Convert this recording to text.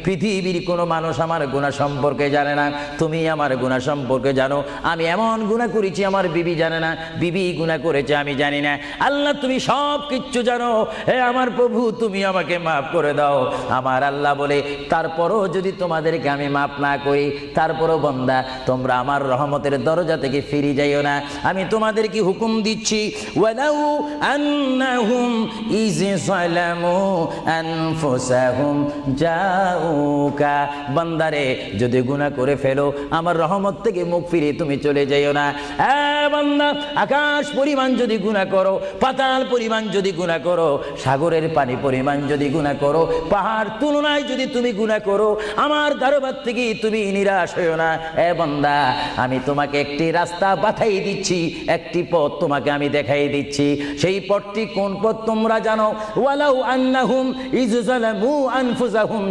পৃথিবীর কোনো মানুষ আমার গুনাহ সম্পর্কে জানে না, তুমি আমার গুনাহ সম্পর্কে জানো। আমি এমন গুনাহ করেছি আমার বিবি জানে না, বিবি গুনাহ করেছে আমি জানি না। আল্লাহ তুমি সব কিচ্ছু জানো, হে আমার প্রভু তুমি আমাকে মাফ করে দাও। আমার আল্লাহ বলে তারপরও যদি তোমাদেরকে আমি মাফ না করি, তারপরও বান্দা তোমরা আমার রহমতের দরজা থেকে ফিরে যাইও না। আমি তোমাদেরকে হুকুম দিচ্ছি, ওয়ালাউ আন্নাহুম ইয যালামু আনফুসাহুম জাউকা, বান্দারে যদি গুনাহ করে ফেলো আমার রহমত থেকে মুখ ফিরিয়ে তুমি চলে যাইও না। বান্দা আকাশ পরিমাণ যদি গুনাহ করো, পাতাল পরিমাণ যদি গুনাহ করো, সাগরের পানি পরিমাণ যদি গুনাহ করো, পাহাড় তুলনায় যদি তুমি গুনাহ করো, আমার দরবার থেকে তুমি নিরাশ হইও না। বান্দা আমি তোমাকে একটি রাস্তা বাতাই দিচ্ছি, একটি পথ তোমাকে আমি দেখাই দিচ্ছি। সেই পথটি কোন পথ তোমরা জানো? ওয়ালাউ আন্নাহুম ইয যালামু আনফুসাহুম